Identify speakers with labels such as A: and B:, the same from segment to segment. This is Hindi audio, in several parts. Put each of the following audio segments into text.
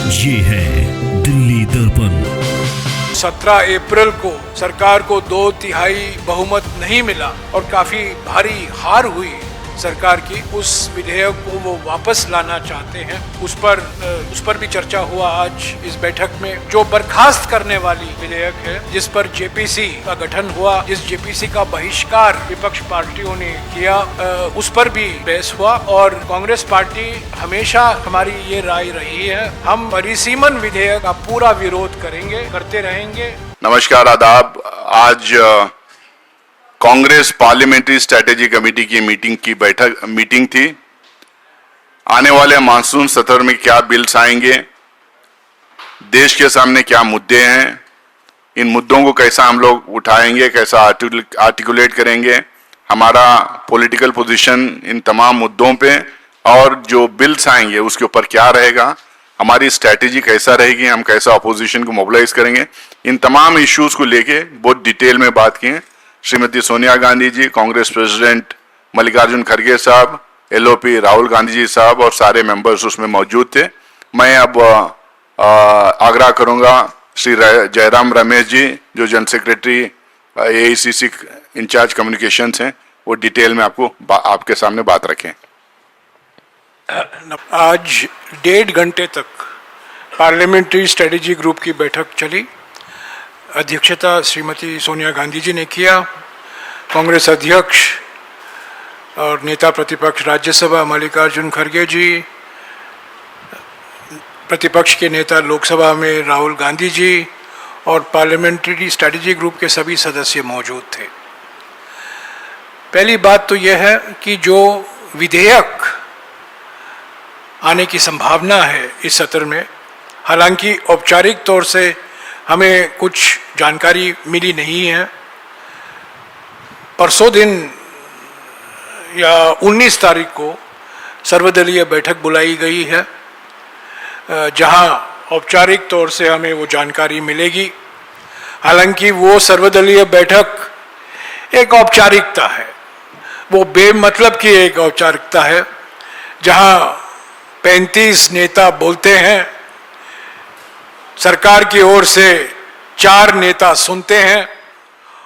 A: ये है दिल्ली दर्पण।
B: 17 अप्रैल को सरकार को 2/3 बहुमत नहीं मिला और काफी भारी हार हुई सरकार की। उस विधेयक को वो वापस लाना चाहते हैं। उस पर भी चर्चा हुआ आज इस बैठक में। जो बर्खास्त करने वाली विधेयक है, जिस पर जेपीसी का गठन हुआ, जिस जेपीसी का बहिष्कार विपक्ष पार्टियों ने किया, उस पर भी बहस हुआ। और कांग्रेस पार्टी हमेशा हमारी ये राय रही है, हम परिसीमन विधेयक का पूरा विरोध करेंगे, करते रहेंगे।
C: नमस्कार, आदाब। आज कांग्रेस पार्लियामेंट्री स्ट्रेटेजी कमेटी की मीटिंग थी। आने वाले मानसून सत्र में क्या बिल्स आएंगे, देश के सामने क्या मुद्दे हैं, इन मुद्दों को कैसा हम लोग उठाएंगे, कैसा आर्टिकुलेट करेंगे, हमारा पॉलिटिकल पोजीशन इन तमाम मुद्दों पे, और जो बिल्स आएंगे उसके ऊपर क्या रहेगा, हमारी स्ट्रेटेजी कैसा रहेगी, हम कैसा अपोजिशन को मोबिलाइज करेंगे, इन तमाम इश्यूज को लेके बहुत डिटेल में बात की है। श्रीमती सोनिया गांधी जी, कांग्रेस प्रेसिडेंट मल्लिकार्जुन खड़गे साहब, एलओपी राहुल गांधी जी साहब और सारे मेंबर्स उसमें मौजूद थे। मैं अब आग्रह करूंगा श्री जयराम रमेश जी, जो general secretary AICC in-charge communications हैं, वो डिटेल में आपके सामने बात रखें।
B: आज 1.5 घंटे तक पार्लियामेंट्री स्ट्रेटेजी ग्रुप की बैठक चली। अध्यक्षता श्रीमती सोनिया गांधी जी ने किया। कांग्रेस अध्यक्ष और नेता प्रतिपक्ष राज्यसभा मल्लिकार्जुन खड़गे जी, प्रतिपक्ष के नेता लोकसभा में राहुल गांधी जी और पार्लियामेंट्री स्ट्रेटेजी ग्रुप के सभी सदस्य मौजूद थे। पहली बात तो यह है कि जो विधेयक आने की संभावना है इस सत्र में, हालांकि औपचारिक तौर से हमें कुछ जानकारी मिली नहीं है। परसों दिन या 19 तारीख को सर्वदलीय बैठक बुलाई गई है, जहां औपचारिक तौर से हमें वो जानकारी मिलेगी। हालांकि वो सर्वदलीय बैठक एक औपचारिकता है, वो बेमतलब की एक औपचारिकता है, जहां 35 नेता बोलते हैं, सरकार की ओर से 4 नेता सुनते हैं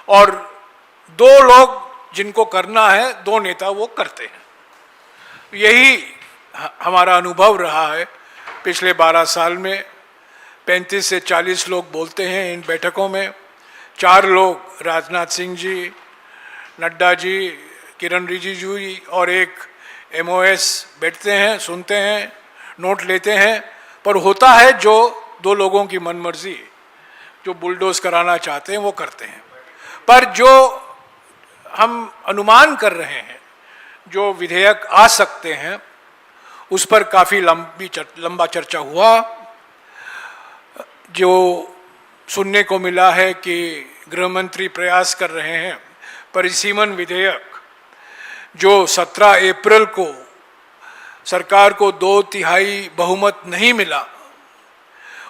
B: और 2 लोग जिनको करना है, 2 नेता वो करते हैं। यही हमारा अनुभव रहा है पिछले 12 साल में। 35 से 40 लोग बोलते हैं इन बैठकों में। 4 लोग राजनाथ सिंह जी, नड्डा जी, किरण रिजिजू जी और एक एमओएस बैठते हैं, सुनते हैं, नोट लेते हैं। पर होता है जो 2 लोगों की मनमर्जी, जो बुलडोज कराना चाहते हैं वो करते हैं। पर जो हम अनुमान कर रहे हैं, जो विधेयक आ सकते हैं, उस पर काफ़ी लंबा चर्चा हुआ। जो सुनने को मिला है कि गृह मंत्री प्रयास कर रहे हैं परिसीमन विधेयक, जो 17 अप्रैल को सरकार को 2/3 बहुमत नहीं मिला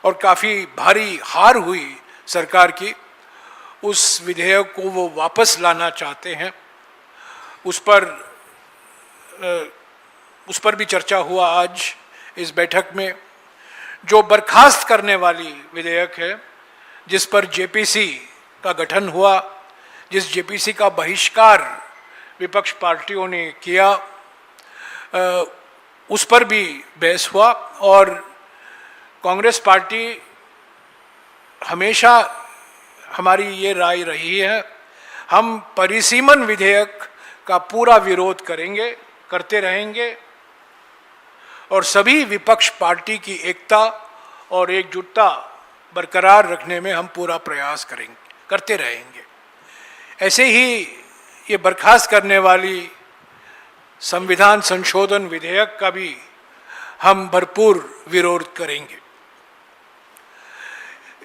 B: और काफ़ी भारी हार हुई सरकार की, उस विधेयक को वो वापस लाना चाहते हैं। उस पर भी चर्चा हुआ आज इस बैठक में। जो बर्खास्त करने वाली विधेयक है, जिस पर जेपीसी का गठन हुआ, जिस जेपीसी का बहिष्कार विपक्ष पार्टियों ने किया, उस पर भी बहस हुआ। और कांग्रेस पार्टी हमेशा हमारी ये राय रही है, हम परिसीमन विधेयक का पूरा विरोध करेंगे, करते रहेंगे और सभी विपक्ष पार्टी की एकता और एकजुटता बरकरार रखने में हम पूरा प्रयास करेंगे, करते रहेंगे। ऐसे ही ये बर्खास्त करने वाली संविधान संशोधन विधेयक का भी हम भरपूर विरोध करेंगे।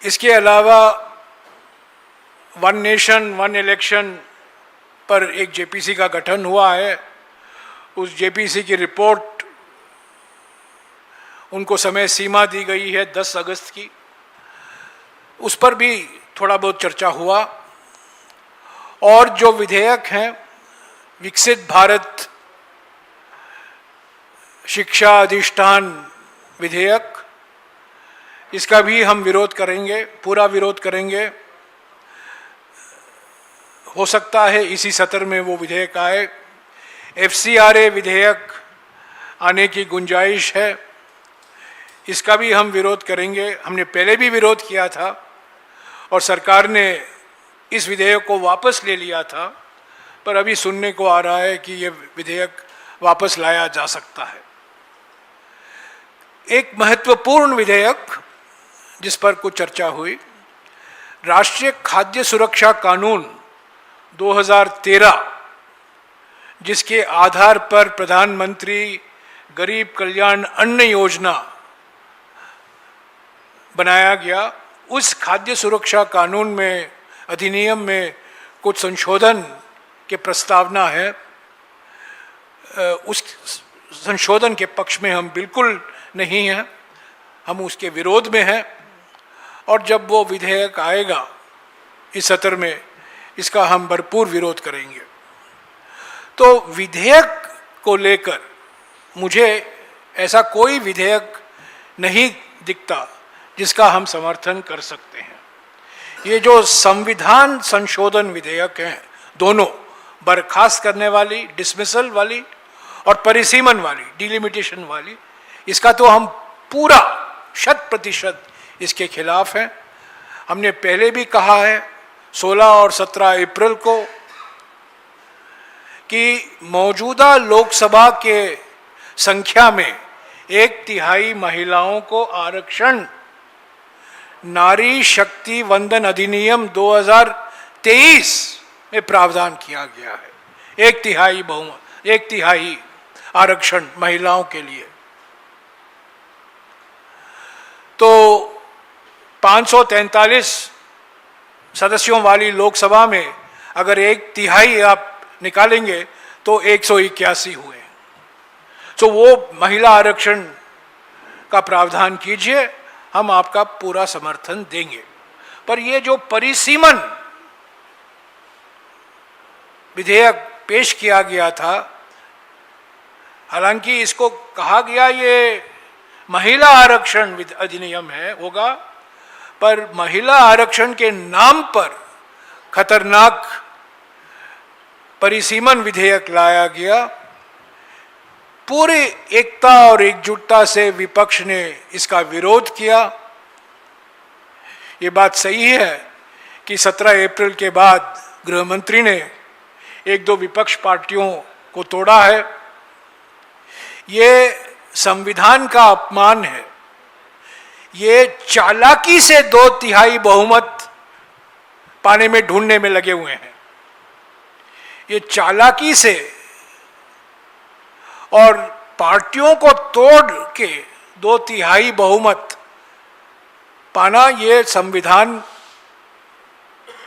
B: इसके अलावा वन नेशन वन इलेक्शन पर एक जेपीसी का गठन हुआ है। उस जेपीसी की रिपोर्ट, उनको समय सीमा दी गई है 10 अगस्त की, उस पर भी थोड़ा बहुत चर्चा हुआ। और जो विधेयक हैं, विकसित भारत शिक्षा अधिष्ठान विधेयक, इसका भी हम विरोध करेंगे, पूरा विरोध करेंगे। हो सकता है इसी सत्र में वो विधेयक आए। FCRA विधेयक आने की गुंजाइश है, इसका भी हम विरोध करेंगे। हमने पहले भी विरोध किया था और सरकार ने इस विधेयक को वापस ले लिया था, पर अभी सुनने को आ रहा है कि ये विधेयक वापस लाया जा सकता है। एक महत्वपूर्ण विधेयक जिस पर कुछ चर्चा हुई, राष्ट्रीय खाद्य सुरक्षा कानून 2013, जिसके आधार पर प्रधानमंत्री गरीब कल्याण अन्न योजना बनाया गया। उस खाद्य सुरक्षा कानून में, अधिनियम में कुछ संशोधन के प्रस्तावना है। उस संशोधन के पक्ष में हम बिल्कुल नहीं हैं, हम उसके विरोध में हैं। और जब वो विधेयक आएगा इस सत्र में, इसका हम भरपूर विरोध करेंगे। तो विधेयक को लेकर मुझे ऐसा कोई विधेयक नहीं दिखता जिसका हम समर्थन कर सकते हैं। ये जो संविधान संशोधन विधेयक हैं, दोनों, बर्खास्त करने वाली, डिसमिसल वाली और परिसीमन वाली, डिलिमिटेशन वाली, इसका तो हम पूरा 100% इसके खिलाफ हैं। हमने पहले भी कहा है 16 और 17 अप्रैल को कि मौजूदा लोकसभा के संख्या में 1/3 महिलाओं को आरक्षण नारी शक्ति वंदन अधिनियम 2023 में प्रावधान किया गया है। 1/3 बहुमत, 1/3 आरक्षण महिलाओं के लिए। तो 543 सदस्यों वाली लोकसभा में अगर 1/3 आप निकालेंगे तो 181 हुए। तो वो महिला आरक्षण का प्रावधान कीजिए, हम आपका पूरा समर्थन देंगे। पर ये जो परिसीमन विधेयक पेश किया गया था, हालांकि इसको कहा गया ये महिला आरक्षण अधिनियम है होगा, पर महिला आरक्षण के नाम पर खतरनाक परिसीमन विधेयक लाया गया। पूरी एकता और एकजुटता से विपक्ष ने इसका विरोध किया। ये बात सही है कि 17 अप्रैल के बाद गृह मंत्री ने 1-2 विपक्ष पार्टियों को तोड़ा है। ये संविधान का अपमान है। ये चालाकी से 2/3 बहुमत पाने में ढूंढने में लगे हुए हैं। ये चालाकी से और पार्टियों को तोड़ के 2/3 बहुमत पाना, ये संविधान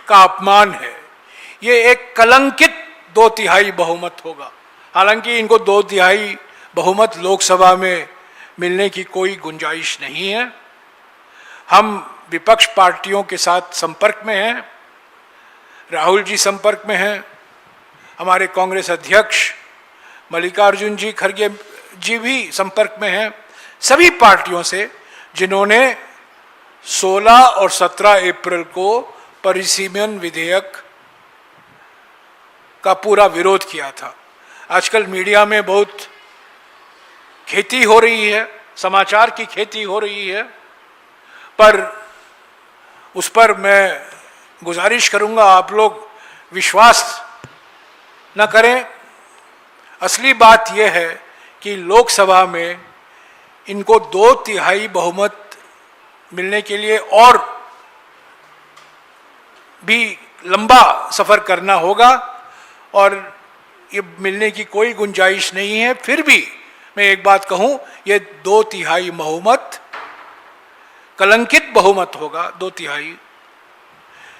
B: का अपमान है। ये एक कलंकित 2/3 बहुमत होगा। हालांकि इनको 2/3 बहुमत लोकसभा में मिलने की कोई गुंजाइश नहीं है। हम विपक्ष पार्टियों के साथ संपर्क में हैं, राहुल जी संपर्क में हैं, हमारे कांग्रेस अध्यक्ष मल्लिकार्जुन जी खड़गे जी भी संपर्क में हैं, सभी पार्टियों से जिन्होंने 16 और 17 अप्रैल को परिसीमन विधेयक का पूरा विरोध किया था। आजकल मीडिया में बहुत खेती हो रही है, समाचार की खेती हो रही है, पर उस पर मैं गुजारिश करूंगा आप लोग विश्वास न करें। असली बात यह है कि लोकसभा में इनको 2/3 बहुमत मिलने के लिए और भी लंबा सफर करना होगा और ये मिलने की कोई गुंजाइश नहीं है। फिर भी मैं एक बात कहूं, ये 2/3 बहुमत कलंकित बहुमत होगा। 2/3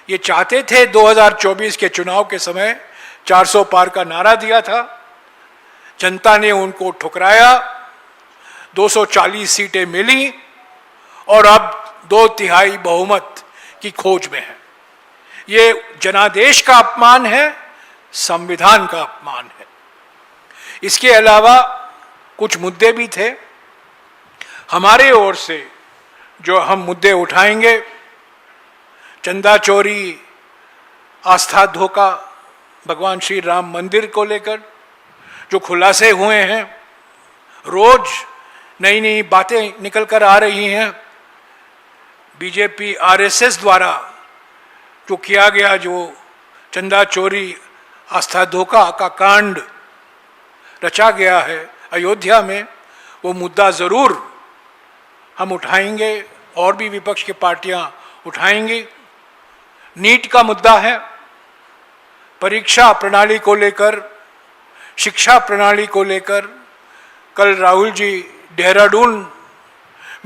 B: ये चाहते थे 2024 के चुनाव के समय 400 पार का नारा दिया था, जनता ने उनको ठुकराया, 240 सीटें मिली और अब 2/3 बहुमत की खोज में है। ये जनादेश का अपमान है, संविधान का अपमान है। इसके अलावा कुछ मुद्दे भी थे। हमारे ओर से जो हम मुद्दे उठाएंगे, चंदा चोरी, आस्था धोखा, भगवान श्री राम मंदिर को लेकर जो खुलासे हुए हैं, रोज नई नई बातें निकल कर आ रही हैं, बीजेपी आरएसएस द्वारा जो किया गया, जो चंदा चोरी, आस्था धोखा का कांड रचा गया है अयोध्या में, वो मुद्दा ज़रूर हम उठाएंगे और भी विपक्ष की पार्टियां उठाएंगी। नीट का मुद्दा है, परीक्षा प्रणाली को लेकर, शिक्षा प्रणाली को लेकर कल राहुल जी देहरादून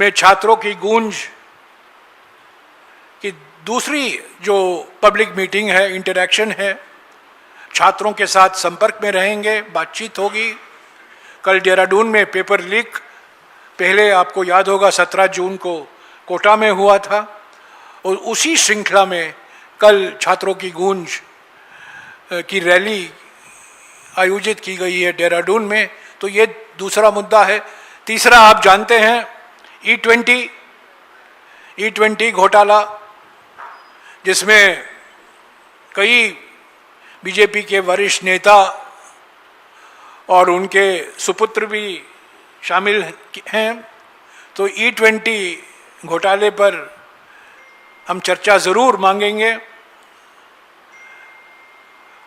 B: में छात्रों की गूंज की दूसरी जो पब्लिक मीटिंग है, इंटरैक्शन है, छात्रों के साथ संपर्क में रहेंगे, बातचीत होगी। कल देहरादून में पेपर लीक, पहले आपको याद होगा 17 जून को कोटा में हुआ था, और उसी श्रृंखला में कल छात्रों की गूंज की रैली आयोजित की गई है देहरादून में। तो ये दूसरा मुद्दा है। तीसरा, आप जानते हैं E20 घोटाला, जिसमें कई बीजेपी के वरिष्ठ नेता और उनके सुपुत्र भी शामिल हैं। तो E20 घोटाले पर हम चर्चा ज़रूर मांगेंगे।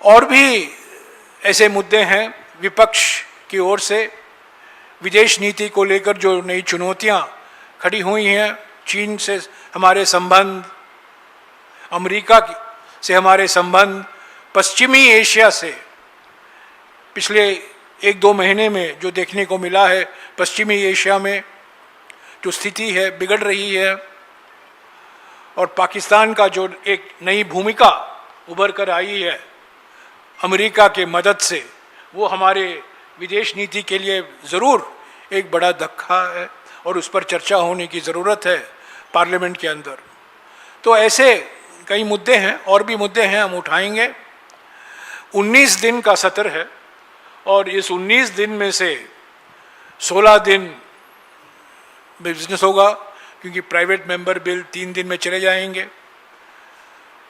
B: और भी ऐसे मुद्दे हैं विपक्ष की ओर से, विदेश नीति को लेकर जो नई चुनौतियां खड़ी हुई हैं, चीन से हमारे संबंध, अमेरिका से हमारे संबंध, पश्चिमी एशिया से पिछले 1-2 महीने में जो देखने को मिला है, पश्चिमी एशिया में जो स्थिति है बिगड़ रही है, और पाकिस्तान का जो एक नई भूमिका उभर कर आई है अमेरिका के मदद से, वो हमारे विदेश नीति के लिए ज़रूर एक बड़ा धक्का है और उस पर चर्चा होने की ज़रूरत है पार्लियामेंट के अंदर। तो ऐसे कई मुद्दे हैं, और भी मुद्दे हैं, हम उठाएंगे। 19 दिन का सत्र है और इस 19 दिन में से 16 दिन बिजनेस होगा, क्योंकि प्राइवेट मेंबर बिल 3 दिन में चले जाएंगे।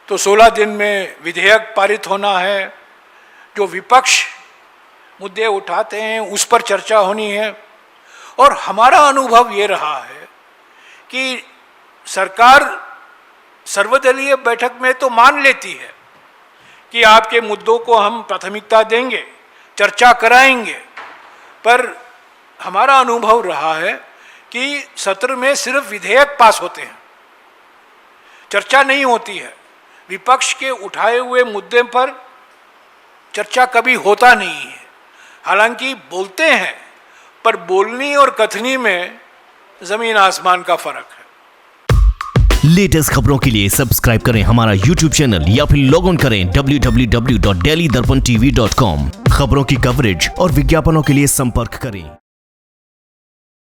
B: तो 16 दिन में विधेयक पारित होना है। जो विपक्ष मुद्दे उठाते हैं उस पर चर्चा होनी है। और हमारा अनुभव ये रहा है कि सरकार सर्वदलीय बैठक में तो मान लेती है कि आपके मुद्दों को हम प्राथमिकता देंगे, चर्चा कराएंगे, पर हमारा अनुभव रहा है कि सत्र में सिर्फ विधेयक पास होते हैं, चर्चा नहीं होती है। विपक्ष के उठाए हुए मुद्दे पर चर्चा कभी होता नहीं है। हालांकि बोलते हैं, पर बोलनी और कथनी में जमीन आसमान का फर्क है।
A: लेटेस्ट खबरों के लिए सब्सक्राइब करें हमारा YouTube चैनल या फिर लॉग ऑन करें www.delhidarpantv.com। खबरों की कवरेज और विज्ञापनों के लिए संपर्क करें।